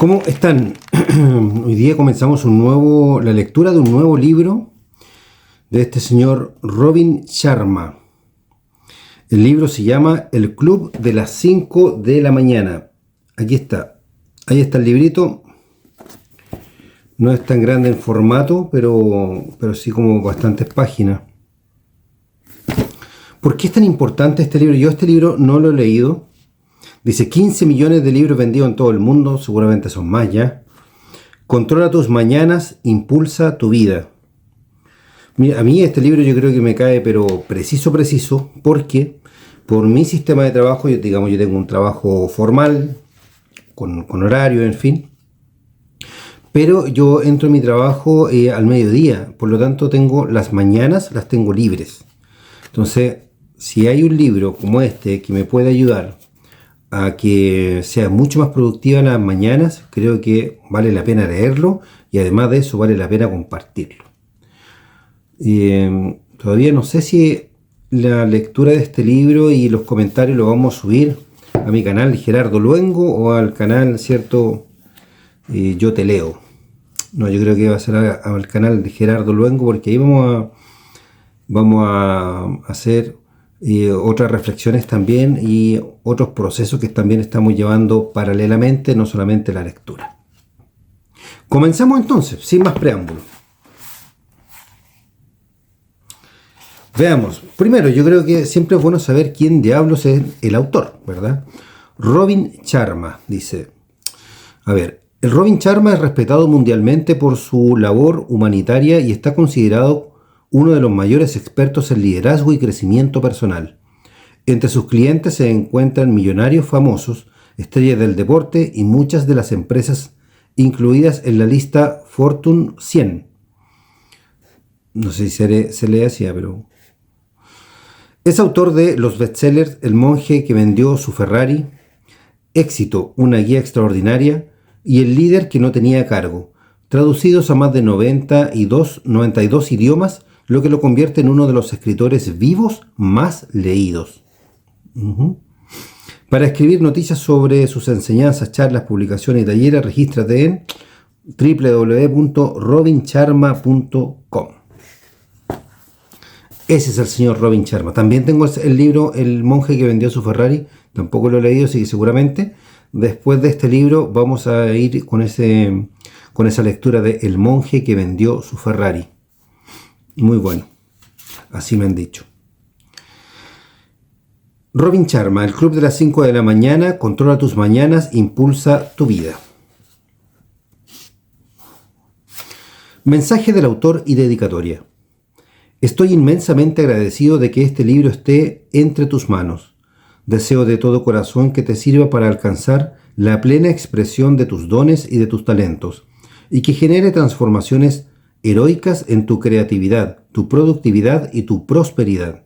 ¿Cómo están? Hoy día comenzamos la lectura de un nuevo libro de este señor Robin Sharma. El libro se llama El Club de las 5 de la mañana. Aquí está. Ahí está el librito. No es tan grande en formato, pero sí como bastantes páginas. ¿Por qué es tan importante este libro? Yo este libro no lo he leído. Dice 15 millones de libros vendidos en todo el mundo, seguramente son más ya. Controla tus mañanas, impulsa tu vida. Mira, a mí este libro yo creo que me cae pero preciso, porque por mi sistema de trabajo, yo tengo un trabajo formal, con horario, en fin. Pero yo entro en mi trabajo al mediodía, por lo tanto tengo las mañanas, las tengo libres. Entonces, si hay un libro como este que me puede ayudar a que sea mucho más productiva en las mañanas, creo que vale la pena leerlo y además de eso vale la pena compartirlo. Todavía no sé si la lectura de este libro y los comentarios lo vamos a subir a mi canal Gerardo Luengo o al canal, ¿cierto? Yo te leo. No, yo creo que va a ser al canal de Gerardo Luengo, porque ahí vamos a hacer otras reflexiones también y otros procesos que también estamos llevando paralelamente, no solamente la lectura. Comenzamos entonces, sin más preámbulo. Veamos. Primero, yo creo que siempre es bueno saber quién diablos es el autor, ¿verdad? Robin Sharma, dice. A ver, el Robin Sharma es respetado mundialmente por su labor humanitaria y está considerado uno de los mayores expertos en liderazgo y crecimiento personal. Entre sus clientes se encuentran millonarios famosos, estrellas del deporte y muchas de las empresas incluidas en la lista Fortune 100. No sé si se lee así, pero... Es autor de los bestsellers El monje que vendió su Ferrari, Éxito, una guía extraordinaria y El líder que no tenía cargo, traducidos a más de 92 idiomas, lo que lo convierte en uno de los escritores vivos más leídos. Para escribir noticias sobre sus enseñanzas, charlas, publicaciones y talleres, regístrate en www.robinsharma.com. Ese es el señor Robin Sharma. También tengo el libro El monje que vendió su Ferrari, tampoco lo he leído, así que seguramente después de este libro vamos a ir con esa lectura de El monje que vendió su Ferrari. Muy bueno, así me han dicho. Robin Sharma, El Club de las 5 de la mañana, controla tus mañanas, impulsa tu vida. Mensaje del autor y dedicatoria. Estoy inmensamente agradecido de que este libro esté entre tus manos. Deseo de todo corazón que te sirva para alcanzar la plena expresión de tus dones y de tus talentos, y que genere transformaciones heroicas en tu creatividad, tu productividad y tu prosperidad.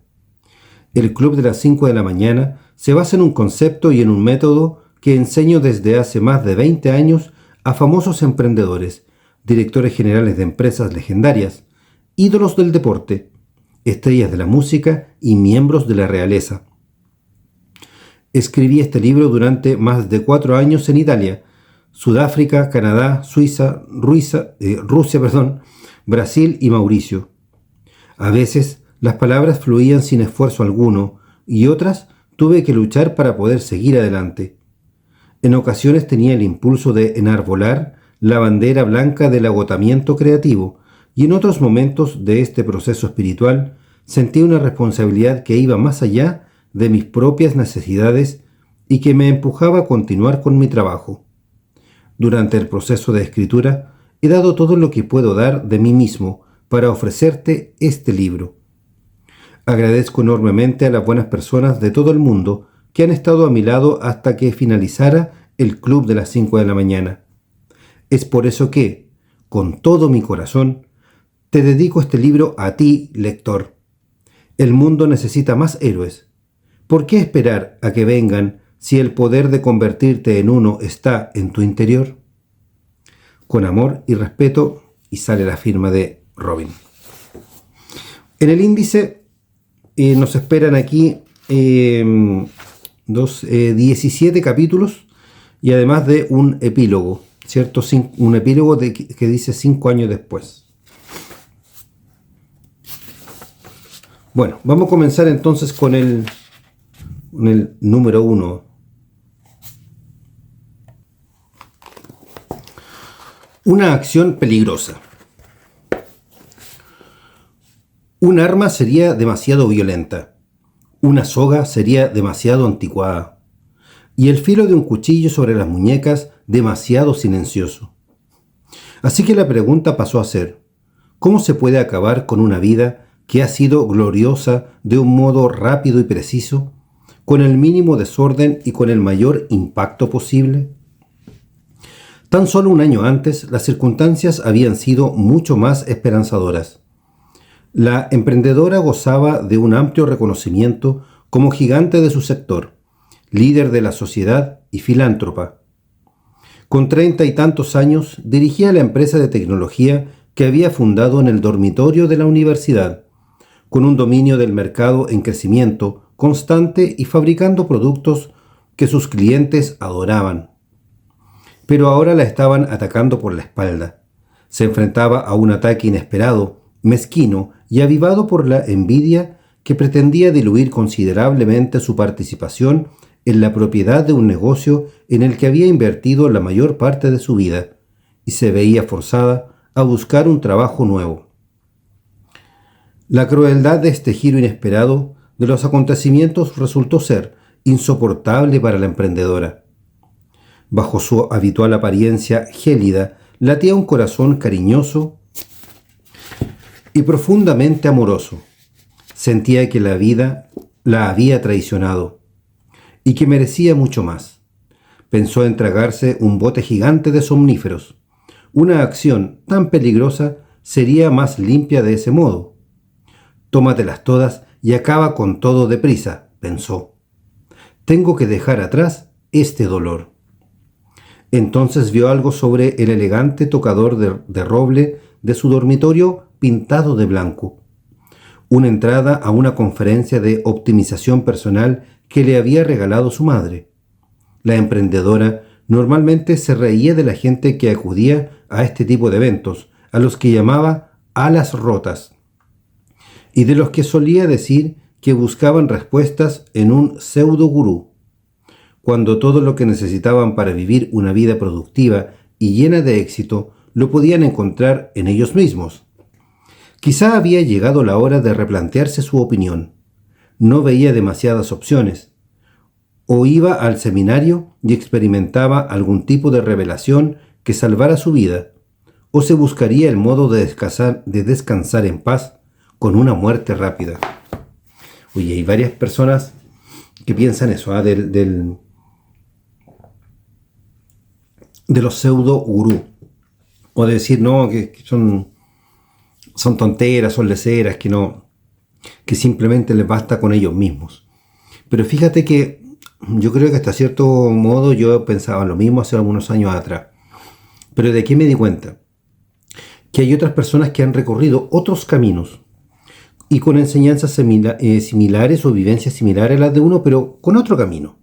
El Club de las 5 de la mañana se basa en un concepto y en un método que enseño desde hace más de 20 años a famosos emprendedores, directores generales de empresas legendarias, ídolos del deporte, estrellas de la música y miembros de la realeza. Escribí este libro durante más de 4 años en Italia, Sudáfrica, Canadá, Suiza, Rusia, Brasil y Mauricio. A veces las palabras fluían sin esfuerzo alguno y otras tuve que luchar para poder seguir adelante. En ocasiones tenía el impulso de enarbolar la bandera blanca del agotamiento creativo y en otros momentos de este proceso espiritual sentí una responsabilidad que iba más allá de mis propias necesidades y que me empujaba a continuar con mi trabajo. Durante el proceso de escritura he dado todo lo que puedo dar de mí mismo para ofrecerte este libro. Agradezco enormemente a las buenas personas de todo el mundo que han estado a mi lado hasta que finalizara el Club de las 5 de la mañana. Es por eso que, con todo mi corazón, te dedico este libro a ti, lector. El mundo necesita más héroes. ¿Por qué esperar a que vengan si el poder de convertirte en uno está en tu interior? Con amor y respeto, y sale la firma de Robin. En el índice nos esperan aquí 17 capítulos y además de un epílogo. ¿cierto? Un epílogo que dice 5 años después. Bueno, vamos a comenzar entonces con el número 1. Una acción peligrosa. Un arma sería demasiado violenta. Una soga sería demasiado anticuada. Y el filo de un cuchillo sobre las muñecas demasiado silencioso. Así que la pregunta pasó a ser, ¿cómo se puede acabar con una vida que ha sido gloriosa de un modo rápido y preciso, con el mínimo desorden y con el mayor impacto posible? Tan solo un año antes, las circunstancias habían sido mucho más esperanzadoras. La emprendedora gozaba de un amplio reconocimiento como gigante de su sector, líder de la sociedad y filántropa. Con 30 y tantos años, dirigía la empresa de tecnología que había fundado en el dormitorio de la universidad, con un dominio del mercado en crecimiento constante y fabricando productos que sus clientes adoraban. Pero ahora la estaban atacando por la espalda. Se enfrentaba a un ataque inesperado, mezquino y avivado por la envidia que pretendía diluir considerablemente su participación en la propiedad de un negocio en el que había invertido la mayor parte de su vida, y se veía forzada a buscar un trabajo nuevo. La crueldad de este giro inesperado de los acontecimientos resultó ser insoportable para la emprendedora. Bajo su habitual apariencia gélida, latía un corazón cariñoso y profundamente amoroso. Sentía que la vida la había traicionado y que merecía mucho más. Pensó en tragarse un bote gigante de somníferos. Una acción tan peligrosa sería más limpia de ese modo. Tómatelas todas y acaba con todo deprisa, pensó. Tengo que dejar atrás este dolor. Entonces vio algo sobre el elegante tocador de roble de su dormitorio pintado de blanco. Una entrada a una conferencia de optimización personal que le había regalado su madre. La emprendedora normalmente se reía de la gente que acudía a este tipo de eventos, a los que llamaba alas rotas, y de los que solía decir que buscaban respuestas en un pseudo gurú, cuando todo lo que necesitaban para vivir una vida productiva y llena de éxito lo podían encontrar en ellos mismos. Quizá había llegado la hora de replantearse su opinión. No veía demasiadas opciones. O iba al seminario y experimentaba algún tipo de revelación que salvara su vida, o se buscaría el modo de descansar en paz con una muerte rápida. Oye, hay varias personas que piensan eso, de los pseudo gurú, o de decir no, que son tonteras, son leceras, que simplemente les basta con ellos mismos. Pero fíjate que yo creo que hasta cierto modo yo pensaba lo mismo hace algunos años atrás. Pero ¿de qué me di cuenta? Que hay otras personas que han recorrido otros caminos y con enseñanzas similares o vivencias similares a las de uno, pero con otro camino.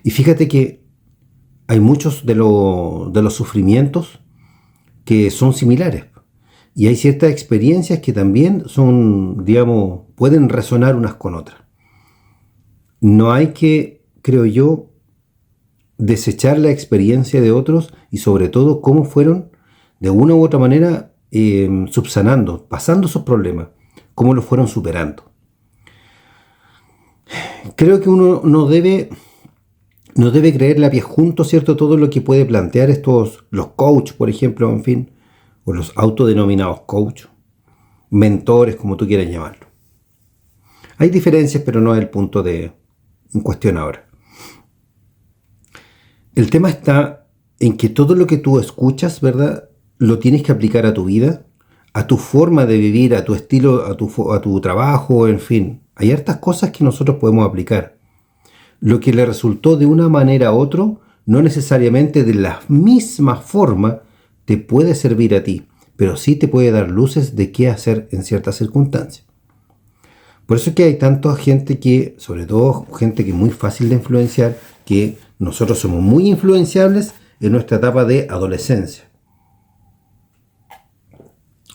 Y fíjate que hay muchos de los sufrimientos que son similares. Y hay ciertas experiencias que también son, digamos, pueden resonar unas con otras. No hay que, creo yo, desechar la experiencia de otros y sobre todo cómo fueron, de una u otra manera, subsanando, pasando esos problemas, cómo los fueron superando. Creo que uno no debe creerle a pies juntos, ¿cierto?, todo lo que puede plantear los coach, por ejemplo, en fin, o los autodenominados coach, mentores, como tú quieras llamarlo. Hay diferencias, pero no es el punto en cuestión ahora. El tema está en que todo lo que tú escuchas, ¿verdad?, lo tienes que aplicar a tu vida, a tu forma de vivir, a tu estilo, a tu trabajo, en fin. Hay hartas cosas que nosotros podemos aplicar. Lo que le resultó de una manera a otro, no necesariamente de la misma forma, te puede servir a ti, pero sí te puede dar luces de qué hacer en ciertas circunstancias. Por eso es que hay tanta gente que, sobre todo gente que es muy fácil de influenciar, que nosotros somos muy influenciables en nuestra etapa de adolescencia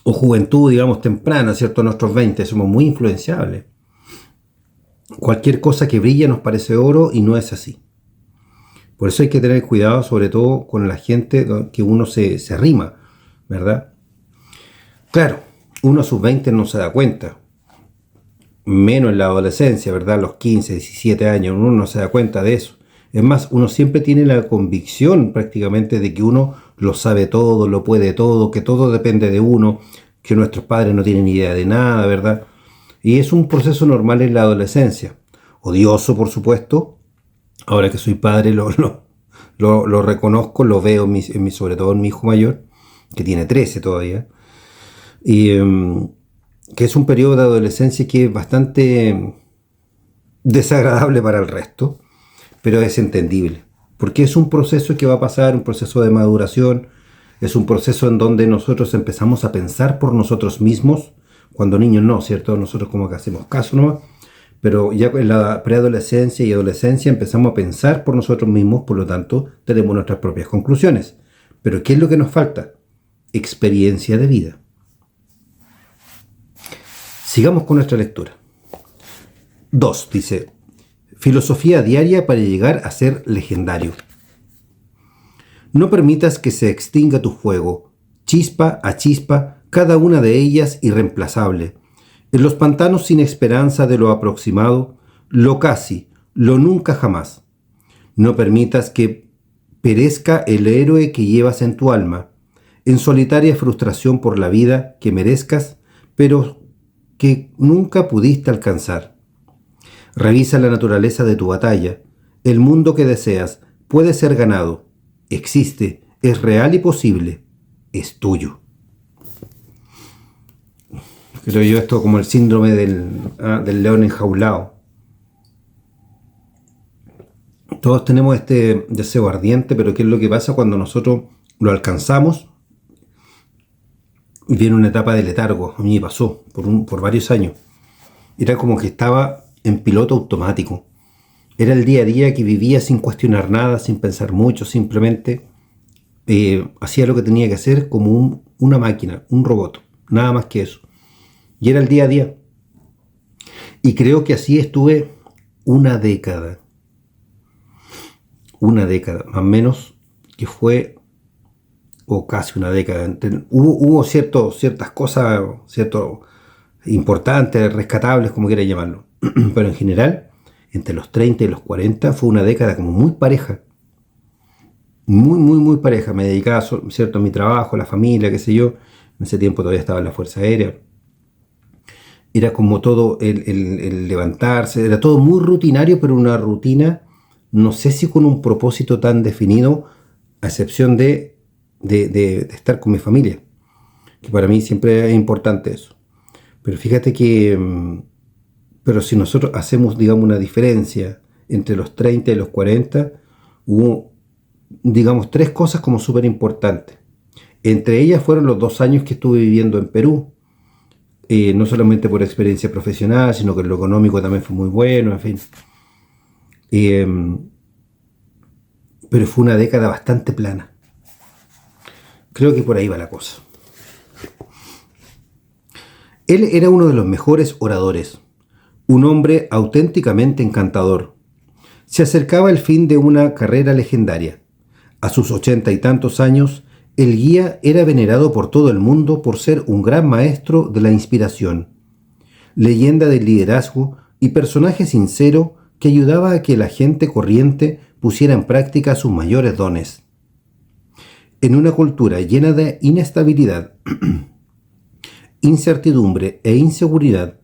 o juventud, digamos, temprana, ¿cierto? A nuestros 20 somos muy influenciables. Cualquier cosa que brilla nos parece oro y no es así. Por eso hay que tener cuidado, sobre todo con la gente que uno se arrima, ¿verdad? Claro, uno a sus 20 no se da cuenta, menos en la adolescencia, ¿verdad? A los 15, 17 años, uno no se da cuenta de eso. Es más, uno siempre tiene la convicción prácticamente de que uno lo sabe todo, lo puede todo, que todo depende de uno, que nuestros padres no tienen idea de nada, ¿verdad? Y es un proceso normal en la adolescencia. Odioso, por supuesto. Ahora que soy padre lo reconozco, lo veo sobre todo en mi hijo mayor, que tiene 13 todavía. Y que es un periodo de adolescencia que es bastante desagradable para el resto, pero es entendible. Porque es un proceso que va a pasar, un proceso de maduración, es un proceso en donde nosotros empezamos a pensar por nosotros mismos, cuando niños no, ¿cierto? Nosotros como que hacemos caso nomás, pero ya en la preadolescencia y adolescencia empezamos a pensar por nosotros mismos, por lo tanto tenemos nuestras propias conclusiones. Pero ¿qué es lo que nos falta? Experiencia de vida. Sigamos con nuestra lectura. 2. Dice, filosofía diaria para llegar a ser legendario. No permitas que se extinga tu fuego, chispa a chispa, cada una de ellas irreemplazable. En los pantanos sin esperanza de lo aproximado, lo casi, lo nunca jamás. No permitas que perezca el héroe que llevas en tu alma, en solitaria frustración por la vida que merezcas, pero que nunca pudiste alcanzar. Revisa la naturaleza de tu batalla. El mundo que deseas puede ser ganado. Existe, es real y posible. Es tuyo. Creo yo esto como el síndrome del león enjaulado. Todos tenemos este deseo ardiente, pero ¿qué es lo que pasa cuando nosotros lo alcanzamos? Y viene una etapa de letargo. A mí me pasó por varios años. Era como que estaba en piloto automático. Era el día a día que vivía sin cuestionar nada, sin pensar mucho, simplemente hacía lo que tenía que hacer como una máquina, un robot, nada más que eso. Y era el día a día. Y creo que así estuve una década. Una década, más o menos, que fue, o casi una década. Hubo ciertas cosas, importantes, rescatables, como quiera llamarlo. Pero en general, entre los 30 y los 40 fue una década como muy pareja. Muy pareja. Me dedicaba, ¿cierto?, a mi trabajo, a la familia, qué sé yo. En ese tiempo todavía estaba en la Fuerza Aérea. Era como todo el levantarse, era todo muy rutinario, pero una rutina, no sé si con un propósito tan definido, a excepción de estar con mi familia, que para mí siempre es importante eso. Pero fíjate que, pero si nosotros hacemos, digamos, una diferencia entre los 30 y los 40, hubo, digamos, 3 cosas como súper importantes. Entre ellas fueron los 2 años que estuve viviendo en Perú. No solamente por experiencia profesional, sino que lo económico también fue muy bueno, en fin. Pero fue una década bastante plana. Creo que por ahí va la cosa. Él era uno de los mejores oradores, un hombre auténticamente encantador. Se acercaba el fin de una carrera legendaria. A sus 80 y tantos años, el guía era venerado por todo el mundo por ser un gran maestro de la inspiración, leyenda del liderazgo y personaje sincero que ayudaba a que la gente corriente pusiera en práctica sus mayores dones. En una cultura llena de inestabilidad, incertidumbre e inseguridad,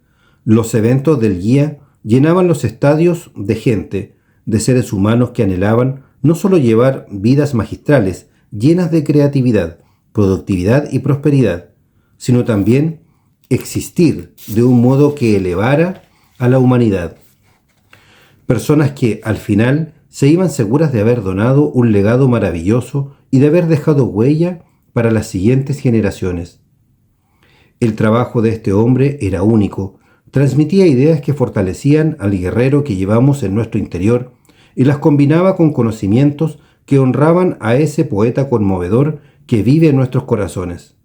los eventos del guía llenaban los estadios de gente, de seres humanos que anhelaban no solo llevar vidas magistrales, llenas de creatividad, productividad y prosperidad, sino también existir de un modo que elevara a la humanidad. Personas que, al final, se iban seguras de haber donado un legado maravilloso y de haber dejado huella para las siguientes generaciones. El trabajo de este hombre era único, transmitía ideas que fortalecían al guerrero que llevamos en nuestro interior y las combinaba con conocimientos que honraban a ese poeta conmovedor que vive en nuestros corazones.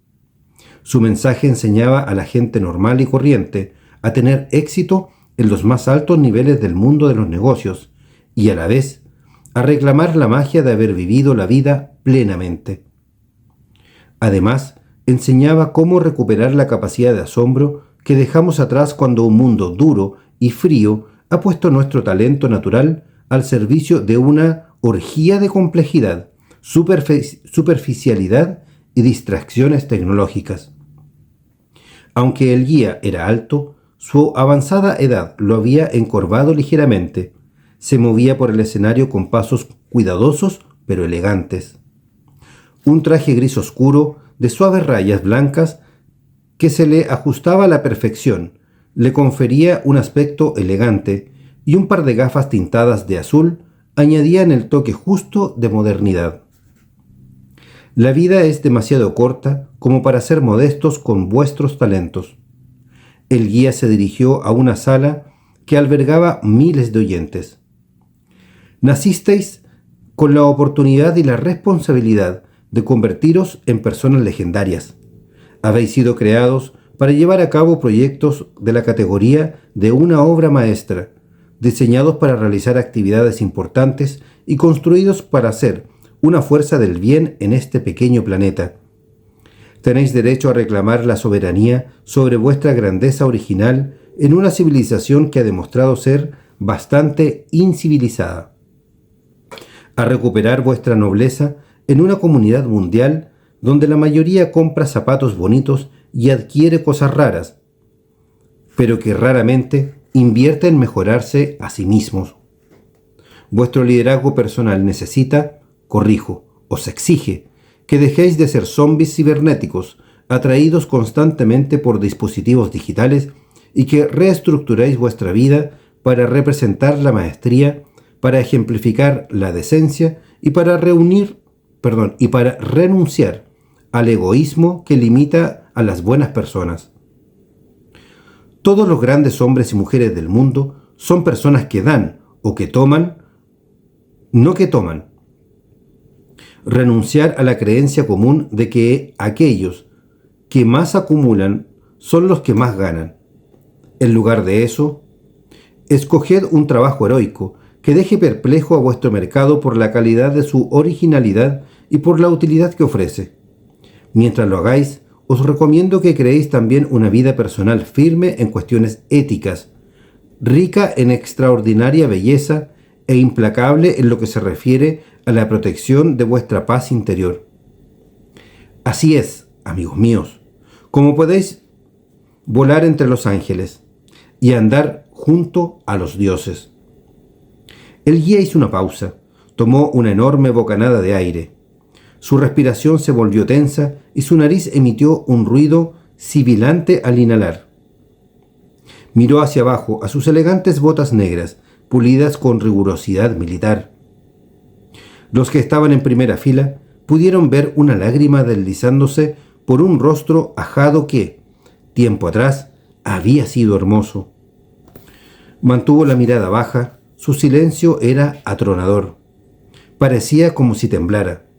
Su mensaje enseñaba a la gente normal y corriente a tener éxito en los más altos niveles del mundo de los negocios y a la vez a reclamar la magia de haber vivido la vida plenamente. Además, enseñaba cómo recuperar la capacidad de asombro que dejamos atrás cuando un mundo duro y frío ha puesto nuestro talento natural al servicio de una orgía de complejidad, superficialidad y distracciones tecnológicas. Aunque el guía era alto, su avanzada edad lo había encorvado ligeramente. Se movía por el escenario con pasos cuidadosos pero elegantes. Un traje gris oscuro de suaves rayas blancas que se le ajustaba a la perfección le confería un aspecto elegante y un par de gafas tintadas de azul añadían el toque justo de modernidad. La vida es demasiado corta como para ser modestos con vuestros talentos. El guía se dirigió a una sala que albergaba miles de oyentes. Nacisteis con la oportunidad y la responsabilidad de convertiros en personas legendarias. Habéis sido creados para llevar a cabo proyectos de la categoría de una obra maestra, diseñados para realizar actividades importantes y construidos para ser una fuerza del bien en este pequeño planeta. Tenéis derecho a reclamar la soberanía sobre vuestra grandeza original en una civilización que ha demostrado ser bastante incivilizada. A recuperar vuestra nobleza en una comunidad mundial donde la mayoría compra zapatos bonitos y adquiere cosas raras, pero que raramente invierte en mejorarse a sí mismos. Vuestro liderazgo personal necesita, os exige, que dejéis de ser zombies cibernéticos atraídos constantemente por dispositivos digitales y que reestructuréis vuestra vida para representar la maestría, para ejemplificar la decencia y para renunciar al egoísmo que limita a las buenas personas. Todos los grandes hombres y mujeres del mundo son personas que dan o que toman, no que toman. Renunciar a la creencia común de que aquellos que más acumulan son los que más ganan. En lugar de eso, escoged un trabajo heroico que deje perplejo a vuestro mercado por la calidad de su originalidad y por la utilidad que ofrece. Mientras lo hagáis, os recomiendo que creéis también una vida personal firme en cuestiones éticas, rica en extraordinaria belleza e implacable en lo que se refiere a la protección de vuestra paz interior. Así es, amigos míos, como podéis volar entre los ángeles y andar junto a los dioses. El guía hizo una pausa, tomó una enorme bocanada de aire. Su respiración se volvió tensa y su nariz emitió un ruido sibilante al inhalar. Miró hacia abajo a sus elegantes botas negras, pulidas con rigurosidad militar. Los que estaban en primera fila pudieron ver una lágrima deslizándose por un rostro ajado que, tiempo atrás, había sido hermoso. Mantuvo la mirada baja, su silencio era atronador. Parecía como si temblara.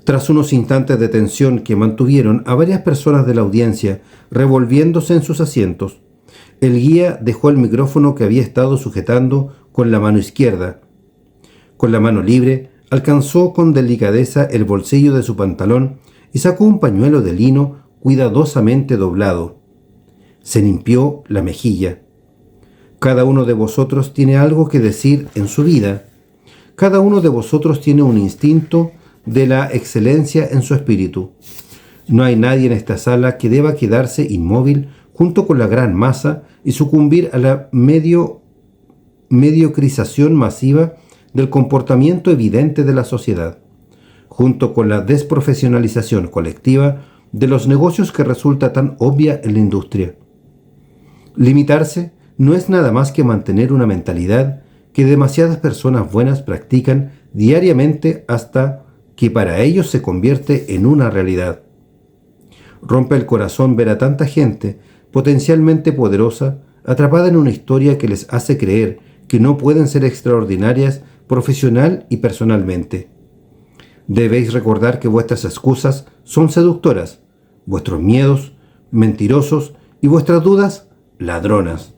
Tras unos instantes de tensión que mantuvieron a varias personas de la audiencia revolviéndose en sus asientos, el guía dejó el micrófono que había estado sujetando con la mano izquierda. Con la mano libre, alcanzó con delicadeza el bolsillo de su pantalón y sacó un pañuelo de lino cuidadosamente doblado. Se limpió la mejilla. Cada uno de vosotros tiene algo que decir en su vida. Cada uno de vosotros tiene un instinto de la excelencia en su espíritu. No hay nadie en esta sala que deba quedarse inmóvil junto con la gran masa y sucumbir a la mediocrización masiva del comportamiento evidente de la sociedad, junto con la desprofesionalización colectiva de los negocios que resulta tan obvia en la industria. Limitarse no es nada más que mantener una mentalidad que demasiadas personas buenas practican diariamente hasta que para ellos se convierte en una realidad. Rompe el corazón ver a tanta gente potencialmente poderosa atrapada en una historia que les hace creer que no pueden ser extraordinarias profesional y personalmente. Debéis recordar que vuestras excusas son seductoras, vuestros miedos mentirosos y vuestras dudas ladronas.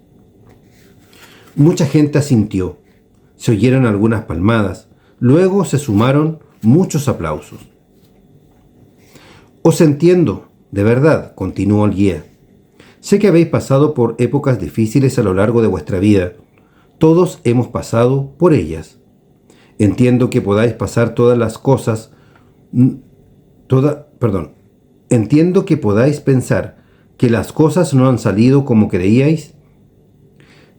Mucha gente asintió. Se oyeron algunas palmadas. Luego se sumaron muchos aplausos. Os entiendo, de verdad, continuó el guía. Sé que habéis pasado por épocas difíciles a lo largo de vuestra vida. Todos hemos pasado por ellas. Entiendo que podáis pasar todas las cosas, entiendo que podáis pensar que las cosas no han salido como creíais,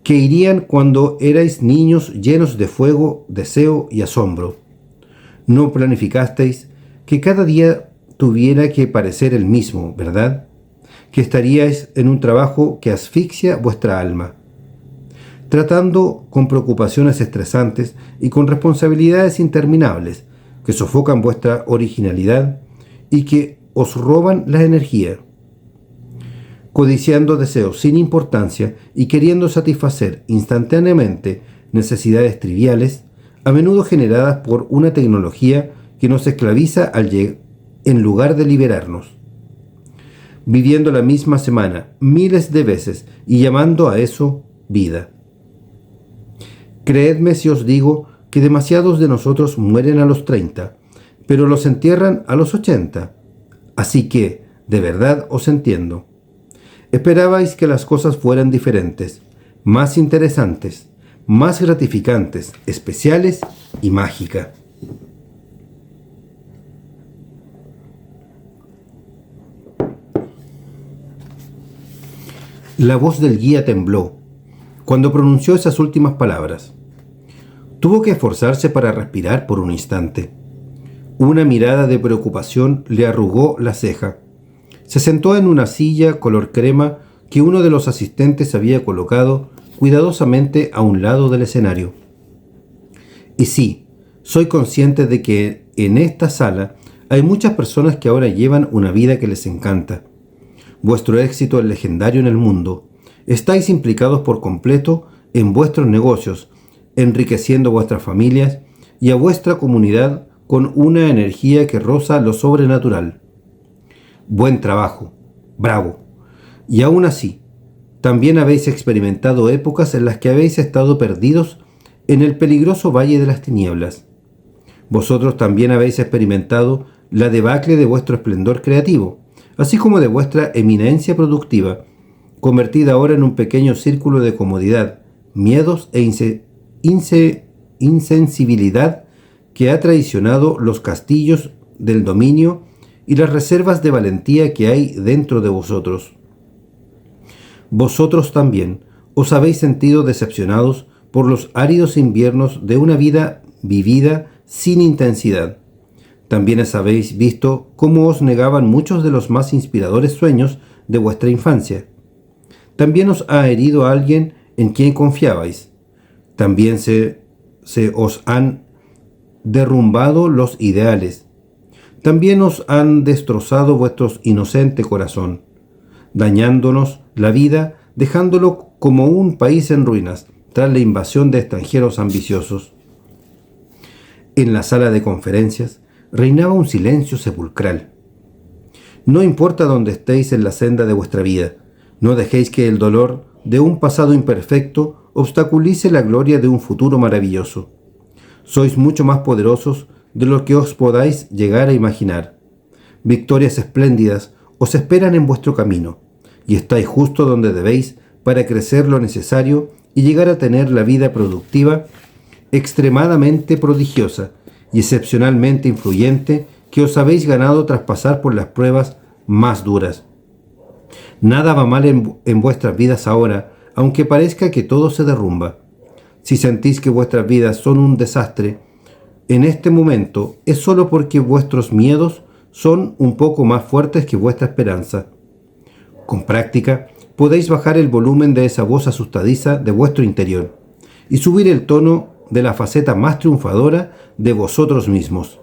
que irían cuando erais niños llenos de fuego, deseo y asombro. No planificasteis que cada día tuviera que parecer el mismo, ¿verdad? Que estaríais en un trabajo que asfixia vuestra alma, tratando con preocupaciones estresantes y con responsabilidades interminables que sofocan vuestra originalidad y que os roban la energía, codiciando deseos sin importancia y queriendo satisfacer instantáneamente necesidades triviales, a menudo generadas por una tecnología que nos esclaviza en lugar de liberarnos, viviendo la misma semana miles de veces y llamando a eso vida. Creedme si os digo que demasiados de nosotros mueren a los 30, pero los entierran a los 80. Así que, de verdad os entiendo. Esperabais que las cosas fueran diferentes, más interesantes, más gratificantes, especiales y mágicas. La voz del guía tembló cuando pronunció esas últimas palabras. Tuvo que esforzarse para respirar por un instante. Una mirada de preocupación le arrugó la ceja. Se sentó en una silla color crema que uno de los asistentes había colocado cuidadosamente a un lado del escenario. Y sí, soy consciente de que en esta sala hay muchas personas que ahora llevan una vida que les encanta. Vuestro éxito es legendario en el mundo. Estáis implicados por completo en vuestros negocios, enriqueciendo vuestras familias y a vuestra comunidad con una energía que roza lo sobrenatural. Buen trabajo, bravo. Y aún así, también habéis experimentado épocas en las que habéis estado perdidos en el peligroso valle de las tinieblas. Vosotros también habéis experimentado la debacle de vuestro esplendor creativo, así como de vuestra eminencia productiva, convertida ahora en un pequeño círculo de comodidad, miedos e insensibilidad que ha traicionado los castillos del dominio y las reservas de valentía que hay dentro de vosotros. Vosotros también os habéis sentido decepcionados por los áridos inviernos de una vida vivida sin intensidad. También habéis visto cómo os negaban muchos de los más inspiradores sueños de vuestra infancia. También os ha herido a alguien en quien confiabais. También se os han derrumbado los ideales. También os han destrozado vuestro inocente corazón, dañándonos la vida, dejándolo como un país en ruinas tras la invasión de extranjeros ambiciosos. En la sala de conferencias reinaba un silencio sepulcral. No importa dónde estéis en la senda de vuestra vida, no dejéis que el dolor de un pasado imperfecto obstaculice la gloria de un futuro maravilloso. Sois mucho más poderosos de lo que os podáis llegar a imaginar. Victorias espléndidas os esperan en vuestro camino, y estáis justo donde debéis para crecer lo necesario y llegar a tener la vida productiva extremadamente prodigiosa y excepcionalmente influyente que os habéis ganado tras pasar por las pruebas más duras. Nada va mal en vuestras vidas ahora, aunque parezca que todo se derrumba. Si sentís que vuestras vidas son un desastre, en este momento es solo porque vuestros miedos son un poco más fuertes que vuestra esperanza. Con práctica, podéis bajar el volumen de esa voz asustadiza de vuestro interior y subir el tono de la faceta más triunfadora de vosotros mismos.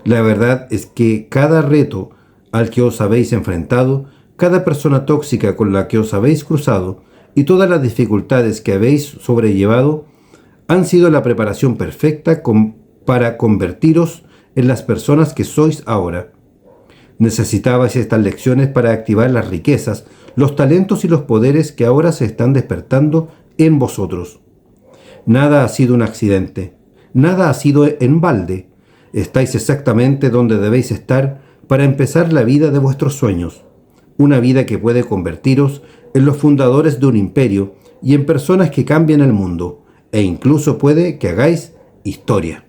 La verdad es que cada reto al que os habéis enfrentado, cada persona tóxica con la que os habéis cruzado y todas las dificultades que habéis sobrellevado han sido la preparación perfecta para convertiros en las personas que sois ahora. Necesitabais estas lecciones para activar las riquezas, los talentos y los poderes que ahora se están despertando en vosotros. Nada ha sido un accidente, nada ha sido en balde. Estáis exactamente donde debéis estar para empezar la vida de vuestros sueños, una vida que puede convertiros en los fundadores de un imperio y en personas que cambian el mundo, e incluso puede que hagáis historia.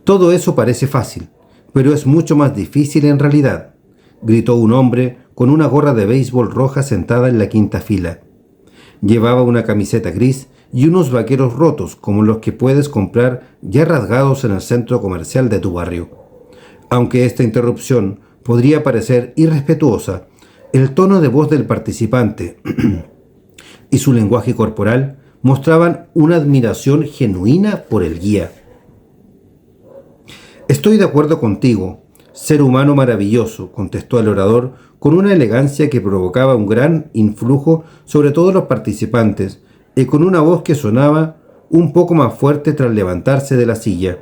Todo eso parece fácil, pero es mucho más difícil en realidad, gritó un hombre con una gorra de béisbol roja sentada en la quinta fila. Llevaba una camiseta gris y unos vaqueros rotos como los que puedes comprar ya rasgados en el centro comercial de tu barrio. Aunque esta interrupción podría parecer irrespetuosa, el tono de voz del participante y su lenguaje corporal mostraban una admiración genuina por el guía. «Estoy de acuerdo contigo, ser humano maravilloso», contestó el orador con una elegancia que provocaba un gran influjo sobre todos los participantes y con una voz que sonaba un poco más fuerte tras levantarse de la silla.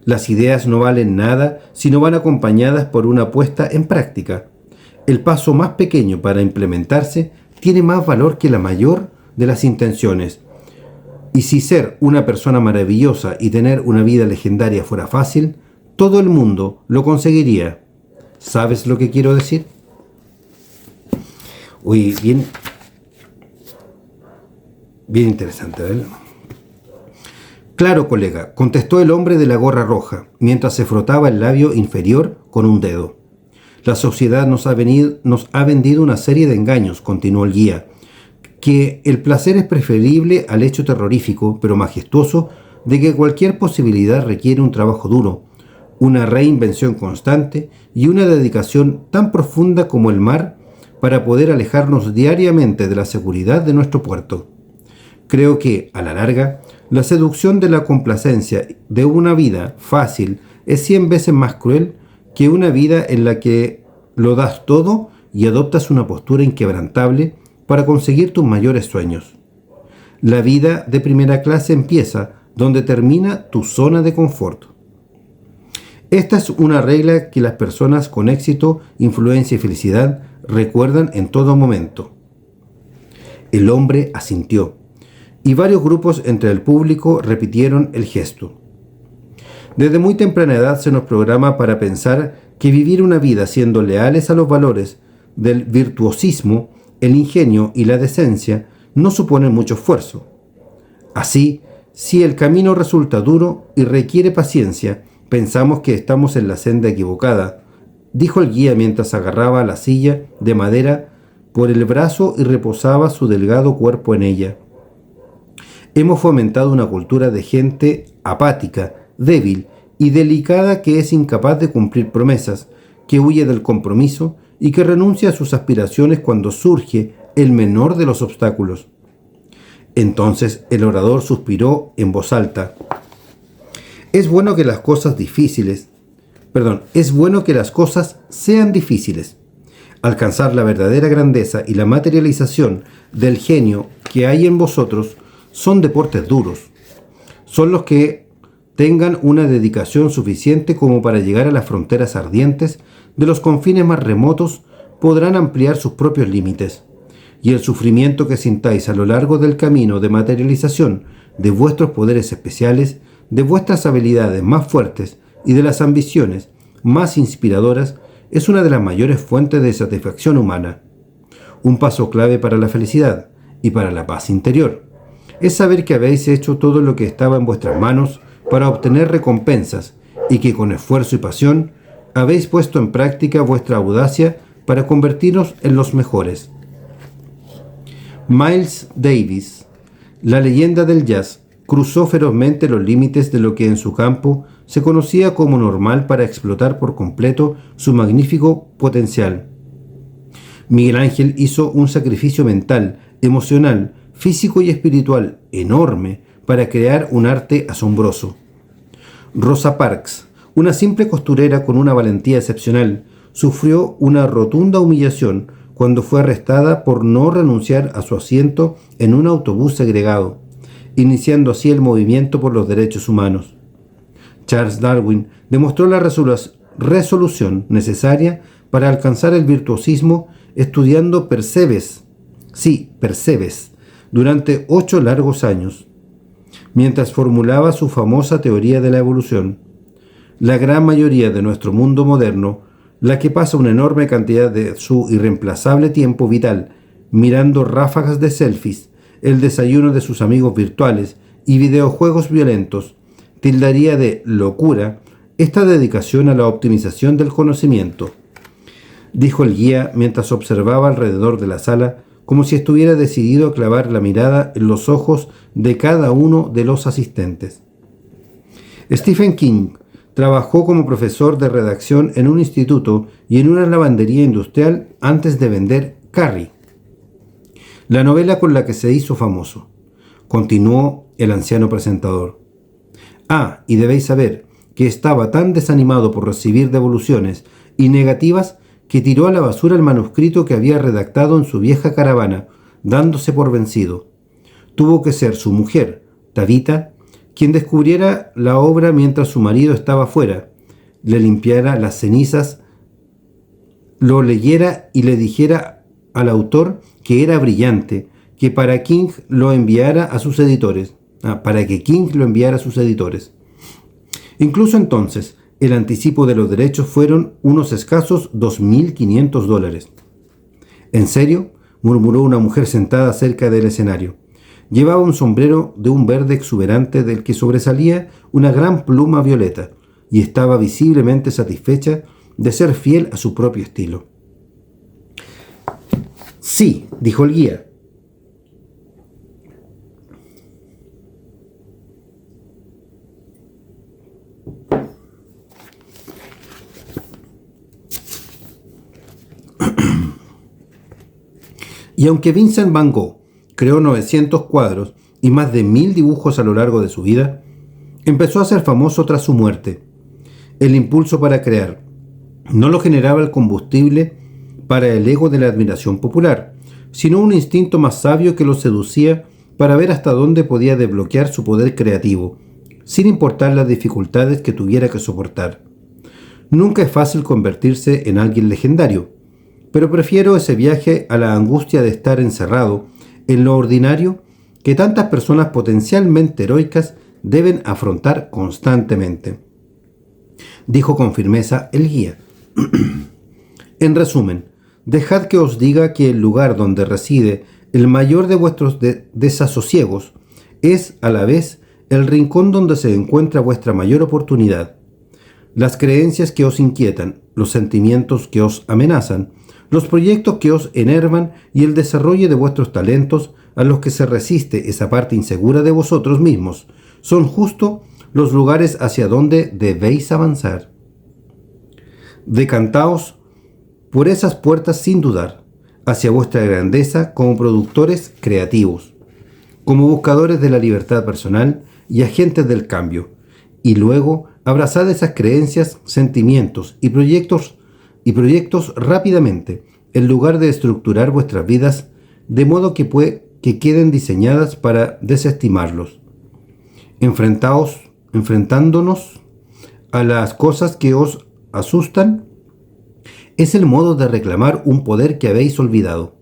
Las ideas no valen nada si no van acompañadas por una puesta en práctica. El paso más pequeño para implementarse tiene más valor que la mayor de las intenciones. Y si ser una persona maravillosa y tener una vida legendaria fuera fácil, todo el mundo lo conseguiría. ¿Sabes lo que quiero decir? Uy, bien interesante, ¿verdad? Claro, colega, contestó el hombre de la gorra roja, mientras se frotaba el labio inferior con un dedo. La sociedad nos ha vendido una serie de engaños, continuó el guía, que el placer es preferible al hecho terrorífico, pero majestuoso, de que cualquier posibilidad requiere un trabajo duro, una reinvención constante y una dedicación tan profunda como el mar para poder alejarnos diariamente de la seguridad de nuestro puerto. Creo que, a la larga, la seducción de la complacencia de una vida fácil es 100 veces más cruel que una vida en la que lo das todo y adoptas una postura inquebrantable para conseguir tus mayores sueños. La vida de primera clase empieza donde termina tu zona de confort. Esta es una regla que las personas con éxito, influencia y felicidad recuerdan en todo momento. El hombre asintió, y varios grupos entre el público repitieron el gesto. Desde muy temprana edad se nos programa para pensar que vivir una vida siendo leales a los valores del virtuosismo, el ingenio y la decencia no suponen mucho esfuerzo. Así, si el camino resulta duro y requiere paciencia, pensamos que estamos en la senda equivocada, dijo el guía mientras agarraba la silla de madera por el brazo y reposaba su delgado cuerpo en ella. Hemos fomentado una cultura de gente apática, débil y delicada que es incapaz de cumplir promesas, que huye del compromiso y que renuncia a sus aspiraciones cuando surge el menor de los obstáculos. Entonces el orador suspiró en voz alta. Es bueno que las cosas sean difíciles. Alcanzar la verdadera grandeza y la materialización del genio que hay en vosotros son deportes duros. Son los que tengan una dedicación suficiente como para llegar a las fronteras ardientes de los confines más remotos podrán ampliar sus propios límites. Y el sufrimiento que sintáis a lo largo del camino de materialización de vuestros poderes especiales, de vuestras habilidades más fuertes y de las ambiciones más inspiradoras es una de las mayores fuentes de satisfacción humana. Un paso clave para la felicidad y para la paz interior es saber que habéis hecho todo lo que estaba en vuestras manos para obtener recompensas y que con esfuerzo y pasión habéis puesto en práctica vuestra audacia para convertiros en los mejores. Miles Davis, la leyenda del jazz, cruzó ferozmente los límites de lo que en su campo se conocía como normal para explotar por completo su magnífico potencial. Miguel Ángel hizo un sacrificio mental, emocional, físico y espiritual enorme para crear un arte asombroso. Rosa Parks, una simple costurera con una valentía excepcional, sufrió una rotunda humillación cuando fue arrestada por no renunciar a su asiento en un autobús segregado. iniciando así el movimiento por los derechos humanos. Charles Darwin demostró la resolución necesaria para alcanzar el virtuosismo estudiando Percebes, durante 8 largos años, mientras formulaba su famosa teoría de la evolución. La gran mayoría de nuestro mundo moderno, la que pasa una enorme cantidad de su irreemplazable tiempo vital mirando ráfagas de selfies, el desayuno de sus amigos virtuales y videojuegos violentos, tildaría de locura esta dedicación a la optimización del conocimiento, dijo el guía mientras observaba alrededor de la sala como si estuviera decidido a clavar la mirada en los ojos de cada uno de los asistentes. Stephen King trabajó como profesor de redacción en un instituto y en una lavandería industrial antes de vender Carrie, la novela con la que se hizo famoso, continuó el anciano presentador. Y debéis saber que estaba tan desanimado por recibir devoluciones y negativas que tiró a la basura el manuscrito que había redactado en su vieja caravana, dándose por vencido. Tuvo que ser su mujer, Tabitha, quien descubriera la obra mientras su marido estaba fuera, le limpiara las cenizas, lo leyera y le dijera al autor que era brillante, que para King lo enviara a sus editores. Para que King lo enviara a sus editores. Incluso entonces, el anticipo de los derechos fueron unos escasos $2.500. ¿En serio?, murmuró una mujer sentada cerca del escenario. Llevaba un sombrero de un verde exuberante del que sobresalía una gran pluma violeta, y estaba visiblemente satisfecha de ser fiel a su propio estilo. Sí, dijo el guía. Y aunque Vincent Van Gogh creó 900 cuadros y más de 1000 dibujos a lo largo de su vida, empezó a ser famoso tras su muerte. El impulso para crear no lo generaba el combustible para el ego de la admiración popular, sino un instinto más sabio que lo seducía para ver hasta dónde podía desbloquear su poder creativo, sin importar las dificultades que tuviera que soportar. Nunca es fácil convertirse en alguien legendario, pero prefiero ese viaje a la angustia de estar encerrado en lo ordinario que tantas personas potencialmente heroicas deben afrontar constantemente, dijo con firmeza el guía. En resumen, dejad que os diga que el lugar donde reside el mayor de vuestros desasosiegos es a la vez el rincón donde se encuentra vuestra mayor oportunidad. Las creencias que os inquietan, los sentimientos que os amenazan, los proyectos que os enervan y el desarrollo de vuestros talentos a los que se resiste esa parte insegura de vosotros mismos, son justo los lugares hacia donde debéis avanzar. Decantaos por esas puertas sin dudar, hacia vuestra grandeza como productores creativos, como buscadores de la libertad personal y agentes del cambio, y luego abrazad esas creencias, sentimientos y proyectos rápidamente, en lugar de estructurar vuestras vidas de modo que queden diseñadas para desestimarlos. Enfrentándonos a las cosas que os asustan, es el modo de reclamar un poder que habéis olvidado,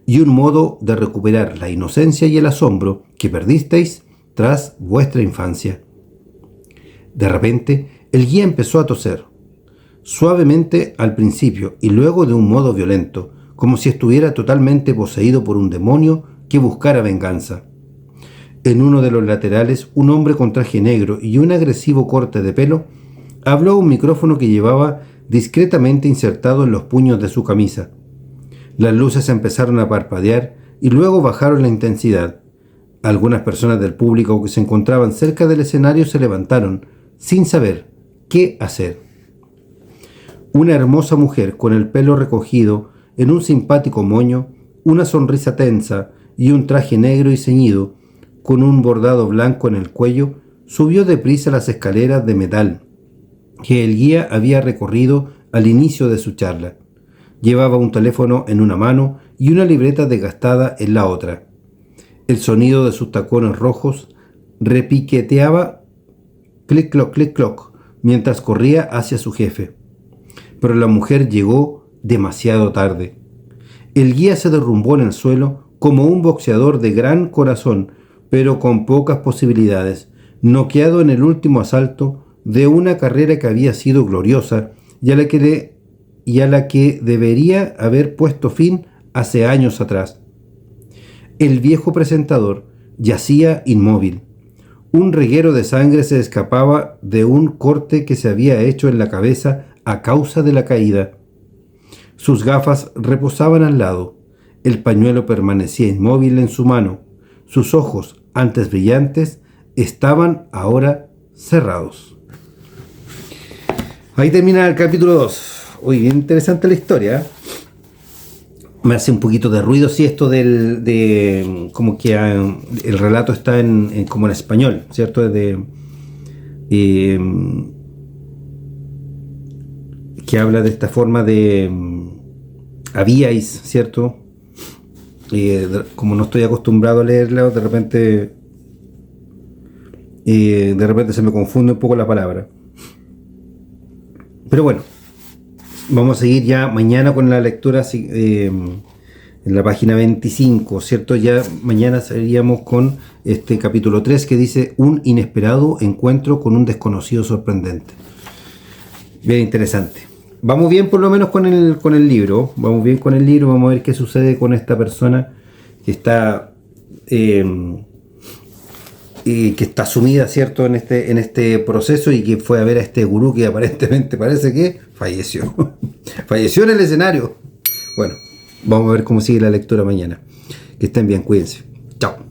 y un modo de recuperar la inocencia y el asombro que perdisteis tras vuestra infancia. De repente, el guía empezó a toser, suavemente al principio y luego de un modo violento, como si estuviera totalmente poseído por un demonio que buscara venganza. En uno de los laterales, un hombre con traje negro y un agresivo corte de pelo habló a un micrófono que llevaba discretamente insertado en los puños de su camisa. Las luces empezaron a parpadear y luego bajaron la intensidad. Algunas personas del público que se encontraban cerca del escenario se levantaron, sin saber qué hacer. Una hermosa mujer con el pelo recogido en un simpático moño, una sonrisa tensa y un traje negro y ceñido, con un bordado blanco en el cuello, subió deprisa las escaleras de metal que el guía había recorrido al inicio de su charla. Llevaba un teléfono en una mano y una libreta desgastada en la otra. El sonido de sus tacones rojos repiqueteaba clic cloc, mientras corría hacia su jefe. Pero la mujer llegó demasiado tarde. El guía se derrumbó en el suelo como un boxeador de gran corazón, pero con pocas posibilidades, noqueado en el último asalto de una carrera que había sido gloriosa y a la que debería haber puesto fin hace años atrás. El viejo presentador yacía inmóvil. Un reguero de sangre se escapaba de un corte que se había hecho en la cabeza a causa de la caída. Sus gafas reposaban al lado. El pañuelo permanecía inmóvil en su mano. Sus ojos, antes brillantes, estaban ahora cerrados. Ahí termina el capítulo 2. Uy, bien interesante la historia. Me hace un poquito de ruido, sí, esto de como que el relato está como en español, ¿cierto? Que habla de esta forma de habíais, ¿cierto? Como no estoy acostumbrado a leerlo, de repente se me confunde un poco la palabra. Pero bueno, vamos a seguir ya mañana con la lectura en la página 25, ¿cierto? Ya mañana seguiríamos con este capítulo 3 que dice un inesperado encuentro con un desconocido sorprendente. Bien interesante. Vamos bien por lo menos con el libro. Vamos bien con el libro. Vamos a ver qué sucede con esta persona que está sumida, ¿cierto? en este proceso y que fue a ver a este gurú que aparentemente parece que falleció. Falleció en el escenario. Bueno, vamos a ver cómo sigue la lectura mañana. Que estén bien, cuídense. Chao.